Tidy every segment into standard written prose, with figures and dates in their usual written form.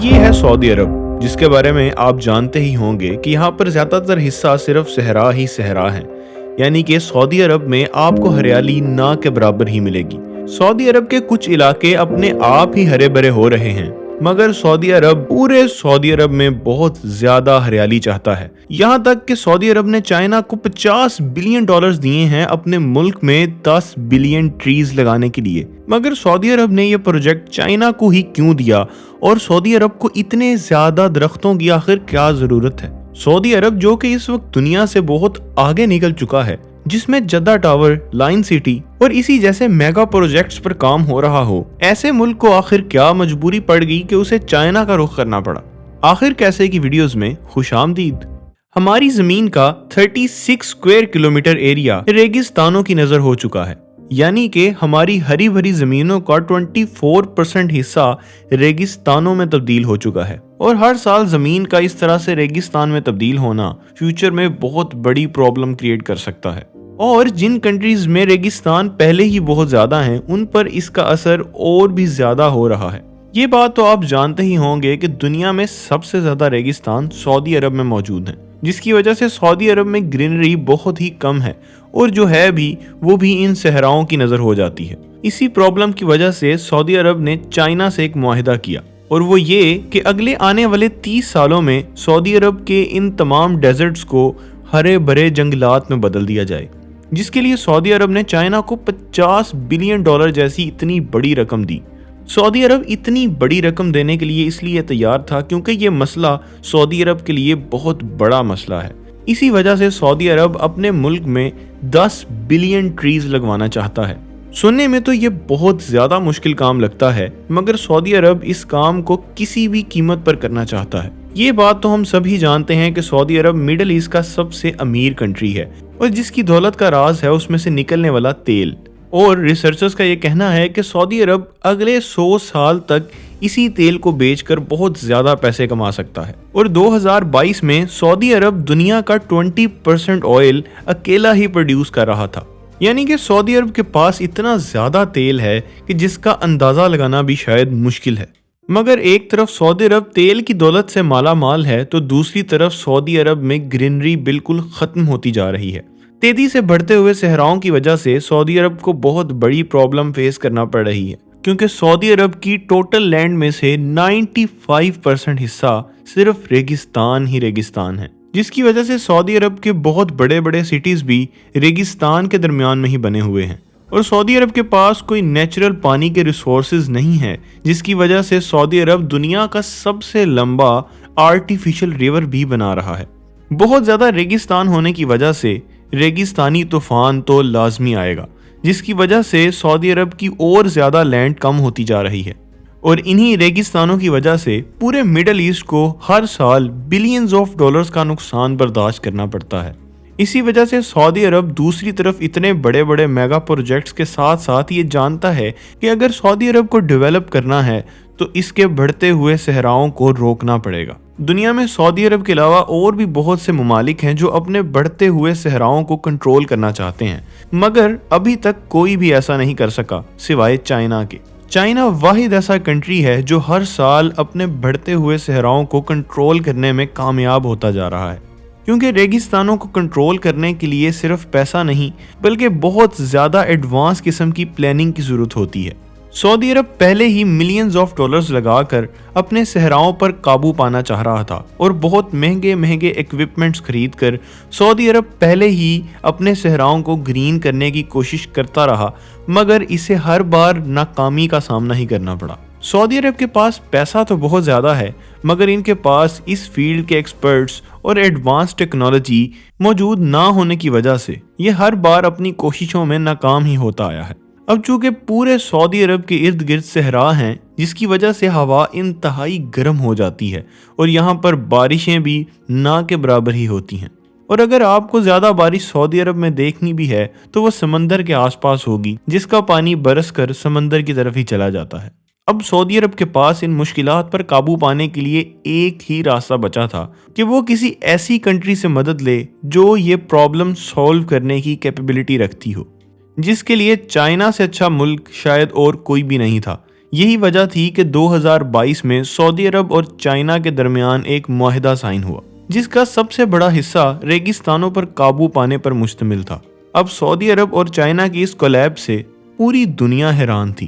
ये है सऊदी अरब, जिसके बारे में आप जानते ही होंगे कि यहाँ पर ज़्यादातर हिस्सा सिर्फ सहरा ही सहरा है। यानी कि सऊदी अरब में आपको हरियाली ना के बराबर ही मिलेगी। सऊदी अरब के कुछ इलाके अपने आप ही हरे भरे हो रहे हैं, मगर सऊदी अरब पूरे सऊदी अरब में बहुत ज्यादा हरियाली चाहता है। यहाँ तक कि सऊदी अरब ने चाइना को $50 बिलियन दिए हैं अपने मुल्क में 10 बिलियन ट्रीज लगाने के लिए। मगर सऊदी अरब ने यह प्रोजेक्ट चाइना को ही क्यों दिया और सऊदी अरब को इतने ज्यादा दरख्तों की आखिर क्या जरूरत है? सऊदी अरब जो कि इस वक्त दुनिया से बहुत आगे निकल चुका है, जिसमें जद्दा टावर, लाइन सिटी और इसी जैसे मेगा प्रोजेक्ट्स पर काम हो रहा हो, ऐसे मुल्क को आखिर क्या मजबूरी पड़ गई कि उसे चाइना का रुख करना पड़ा? आखिर कैसे की वीडियोस में खुशामदीद। हमारी जमीन का 36 स्क्वायर किलोमीटर एरिया रेगिस्तानों की नजर हो चुका है। यानी कि हमारी हरी भरी जमीनों का 24% हिस्सा रेगिस्तानों में तब्दील हो चुका है। और हर साल जमीन का इस तरह से रेगिस्तान में तब्दील होना फ्यूचर में बहुत बड़ी प्रॉब्लम क्रिएट कर सकता है। और जिन कंट्रीज में रेगिस्तान पहले ही बहुत ज्यादा हैं, उन पर इसका असर और भी ज्यादा हो रहा है। ये बात तो आप जानते ही होंगे कि दुनिया में सबसे ज्यादा रेगिस्तान सऊदी अरब में मौजूद हैं, जिसकी वजह से सऊदी अरब में ग्रीनरी बहुत ही कम है और जो है भी वो भी इन सहराओं की नजर हो जाती है। इसी प्रॉब्लम की वजह से सऊदी अरब ने चाइना से एक मुआहिदा किया, और वो ये कि अगले आने वाले 30 सालों में सऊदी अरब के इन तमाम डेजर्ट्स को हरे भरे जंगलात में बदल दिया जाए, जिसके लिए सऊदी अरब ने चाइना को $50 बिलियन जैसी इतनी बड़ी रकम दी। सऊदी अरब इतनी बड़ी रकम देने के लिए इसलिए तैयार था क्योंकि ये मसला सऊदी अरब के लिए बहुत बड़ा मसला है। इसी वजह से सऊदी अरब अपने मुल्क में 10 बिलियन ट्रीज लगवाना चाहता है। सुनने में तो ये बहुत ज्यादा मुश्किल काम लगता है, मगर सऊदी अरब इस काम को किसी भी कीमत पर करना चाहता है। ये बात तो हम सभी जानते हैं कि सऊदी अरब मिडिल ईस्ट का सबसे अमीर कंट्री है और जिसकी दौलत का राज है उसमें से निकलने वाला तेल। और रिसर्चर्स का ये कहना है कि सऊदी अरब अगले 100 साल तक इसी तेल को बेचकर बहुत ज्यादा पैसे कमा सकता है। और 2022 में सऊदी अरब दुनिया का 20% ऑयल अकेला ही प्रोड्यूस कर रहा था। यानी कि सऊदी अरब के पास इतना ज्यादा तेल है कि जिसका अंदाजा लगाना भी शायद मुश्किल है। मगर एक तरफ सऊदी अरब तेल की दौलत से माला माल है, तो दूसरी तरफ सऊदी अरब में ग्रीनरी बिल्कुल खत्म होती जा रही है। तेजी से बढ़ते हुए सहराओं की वजह से सऊदी अरब को बहुत बड़ी प्रॉब्लम फेस करना पड़ रही है, क्योंकि सऊदी अरब की टोटल लैंड में से 95% हिस्सा सिर्फ रेगिस्तान ही रेगिस्तान है, जिसकी वजह से सऊदी अरब के बहुत बड़े बड़े सिटीज भी रेगिस्तान के दरमियान में ही बने हुए हैं। और सऊदी अरब के पास कोई नेचुरल पानी के रिसोर्सेज नहीं है, जिसकी वजह से सऊदी अरब दुनिया का सबसे लंबा आर्टिफिशियल रिवर भी बना रहा है। बहुत ज्यादा रेगिस्तान होने की वजह से रेगिस्तानी तूफान तो लाजमी आएगा, जिसकी वजह से सऊदी अरब की और ज्यादा लैंड कम होती जा रही है। और इन्हीं रेगिस्तानों की वजह से पूरे मिडल ईस्ट को हर साल बिलियंस ऑफ डॉलर्स का नुकसान बर्दाश्त करना पड़ता है। इसी वजह से सऊदी अरब दूसरी तरफ इतने बड़े बड़े मेगा प्रोजेक्ट्स के साथ साथ ये जानता है कि अगर सऊदी अरब को डेवलप करना है तो इसके बढ़ते हुए सहराओं को रोकना पड़ेगा। दुनिया में सऊदी अरब के अलावा और भी बहुत से ममालिक हैं जो अपने बढ़ते हुए सहराओं को कंट्रोल करना चाहते हैं, मगर अभी तक कोई भी ऐसा नहीं कर सका सिवाय चाइना के। चाइना वाहिद ऐसा कंट्री है जो हर साल अपने बढ़ते हुए सहराओं को कंट्रोल करने में कामयाब होता जा रहा है, क्योंकि रेगिस्तानों को कंट्रोल करने के लिए सिर्फ पैसा नहीं बल्कि बहुत ज्यादा एडवांस किस्म की प्लानिंग की जरूरत होती है। सऊदी अरब पहले ही मिलियंस ऑफ डॉलर्स लगाकर अपने सहराओं पर काबू पाना चाह रहा था और बहुत महंगे महंगे इक्विपमेंट्स खरीद कर सऊदी अरब पहले ही अपने सहराओं को ग्रीन करने की कोशिश करता रहा, मगर इसे हर बार नाकामी का सामना ही करना पड़ा। सऊदी अरब के पास पैसा तो बहुत ज़्यादा है, मगर इनके पास इस फील्ड के एक्सपर्ट्स और एडवांस टेक्नोलॉजी मौजूद ना होने की वजह से ये हर बार अपनी कोशिशों में नाकाम ही होता आया है। अब चूंकि पूरे सऊदी अरब के इर्द गिर्द सहरा हैं, जिसकी वजह से हवा इंतहाई गर्म हो जाती है और यहाँ पर बारिशें भी ना के बराबर ही होती हैं। और अगर आपको ज़्यादा बारिश सऊदी अरब में देखनी भी है तो वह समंदर के आसपास होगी, जिसका पानी बरस कर समंदर की तरफ ही चला जाता है। अब सऊदी अरब के पास इन मुश्किलात पर काबू पाने के लिए एक ही रास्ता बचा था कि वो किसी ऐसी कंट्री से मदद ले जो ये प्रॉब्लम सॉल्व करने की कैपेबिलिटी रखती हो, जिसके लिए चाइना से अच्छा मुल्क शायद और कोई भी नहीं था। یہی وجہ تھی کہ 2022 میں سعودی عرب اور چائنا کے درمیان ایک معاہدہ سائن ہوا، جس کا سب سے بڑا حصہ ریگستانوں پر قابو پانے پر مشتمل تھا۔ اب سعودی عرب اور چائنا کی اس کولیب سے پوری دنیا حیران تھی،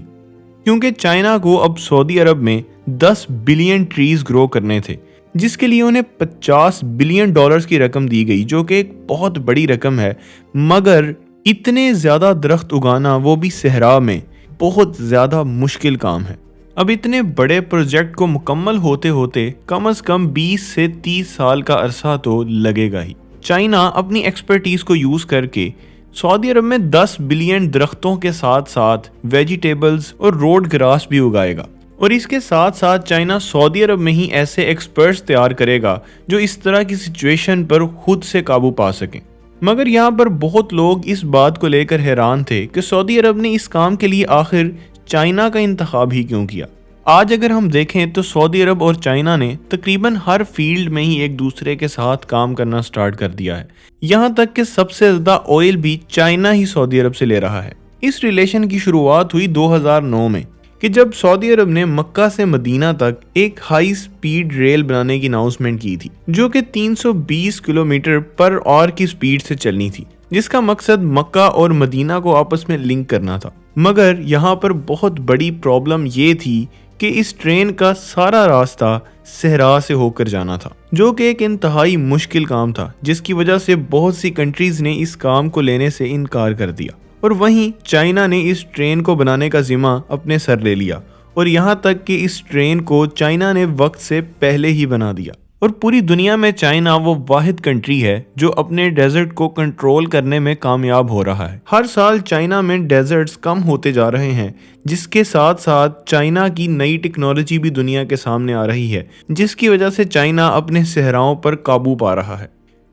کیونکہ چائنا کو اب سعودی عرب میں 10 بلین ٹریز گرو کرنے تھے، جس کے لیے انہیں $50 بلین کی رقم دی گئی، جو کہ ایک بہت بڑی رقم ہے، مگر اتنے زیادہ درخت اگانا، وہ بھی صحرا میں، بہت زیادہ مشکل کام ہے۔ اب اتنے بڑے پروجیکٹ کو مکمل ہوتے ہوتے کم از کم 20 سے 30 سال کا عرصہ تو لگے گا ہی۔ چائنا اپنی ایکسپرٹیز کو یوز کر کے سعودی عرب میں 10 بلین درختوں کے ساتھ ساتھ ویجیٹیبلز اور روڈ گراس بھی اگائے گا، اور اس کے ساتھ ساتھ چائنا سعودی عرب میں ہی ایسے ایکسپرٹس تیار کرے گا جو اس طرح کی سچویشن پر خود سے قابو پا سکیں۔ مگر یہاں پر بہت لوگ اس بات کو لے کر حیران تھے کہ سعودی عرب نے اس کام کے لیے آخر چائنا کا انتخاب ہی کیوں کیا۔ آج اگر ہم دیکھیں تو سعودی عرب اور چائنا نے تقریباً ہر فیلڈ میں ہی ایک دوسرے کے ساتھ کام کرنا سٹارٹ کر دیا ہے، یہاں تک کہ سب سے زیادہ آئل بھی چائنا ہی سعودی عرب سے لے رہا ہے۔ اس ریلیشن کی شروعات ہوئی 2009 میں، کہ جب سعودی عرب نے مکہ سے مدینہ تک ایک ہائی سپیڈ ریل بنانے کی اناؤنسمنٹ کی تھی، جو کہ 320 کلومیٹر پر آور کی سپیڈ سے چلنی تھی، جس کا مقصد مکہ اور مدینہ کو آپس میں لنک کرنا تھا۔ مگر یہاں پر بہت بڑی پرابلم یہ تھی کہ اس ٹرین کا سارا راستہ صحرا سے ہو کر جانا تھا، جو کہ ایک انتہائی مشکل کام تھا، جس کی وجہ سے بہت سی کنٹریز نے اس کام کو لینے سے انکار کر دیا، اور وہیں چائنا نے اس ٹرین کو بنانے کا ذمہ اپنے سر لے لیا، اور یہاں تک کہ اس ٹرین کو چائنا نے وقت سے پہلے ہی بنا دیا، اور پوری دنیا میں چائنا وہ واحد کنٹری ہے جو اپنے ڈیزرٹ کو کنٹرول کرنے میں کامیاب ہو رہا ہے۔ ہر سال چائنا میں ڈیزرٹس کم ہوتے جا رہے ہیں، جس کے ساتھ ساتھ چائنا کی نئی ٹیکنالوجی بھی دنیا کے سامنے آ رہی ہے، جس کی وجہ سے چائنا اپنے صحراؤں پر قابو پا رہا ہے۔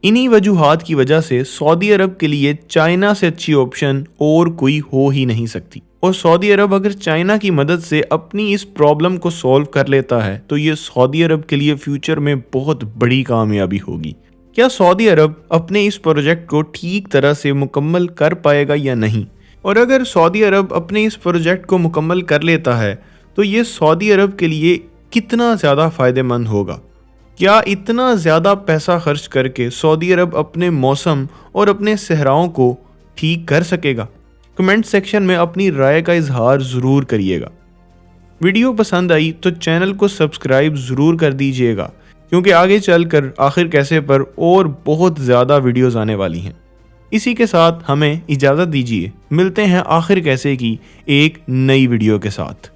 انہی وجوہات کی وجہ سے سعودی عرب کے لیے چائنا سے اچھی آپشن اور کوئی ہو ہی نہیں سکتی، اور سعودی عرب اگر چائنا کی مدد سے اپنی اس پرابلم کو سولو کر لیتا ہے تو یہ سعودی عرب کے لیے فیوچر میں بہت بڑی کامیابی ہوگی۔ کیا سعودی عرب اپنے اس پروجیکٹ کو ٹھیک طرح سے مکمل کر پائے گا یا نہیں؟ اور اگر سعودی عرب اپنے اس پروجیکٹ کو مکمل کر لیتا ہے تو یہ سعودی عرب کے لیے کتنا زیادہ فائدہ مند ہوگا؟ کیا اتنا زیادہ پیسہ خرچ کر کے سعودی عرب اپنے موسم اور اپنے صحراؤں کو ٹھیک کر سکے گا؟ کمنٹ سیکشن میں اپنی رائے کا اظہار ضرور کریے گا۔ ویڈیو پسند آئی تو چینل کو سبسکرائب ضرور کر دیجیے گا، کیونکہ آگے چل کر آخر کیسے پر اور بہت زیادہ ویڈیوز آنے والی ہیں۔ اسی کے ساتھ ہمیں اجازت دیجیے، ملتے ہیں آخر کیسے کی ایک نئی ویڈیو کے ساتھ۔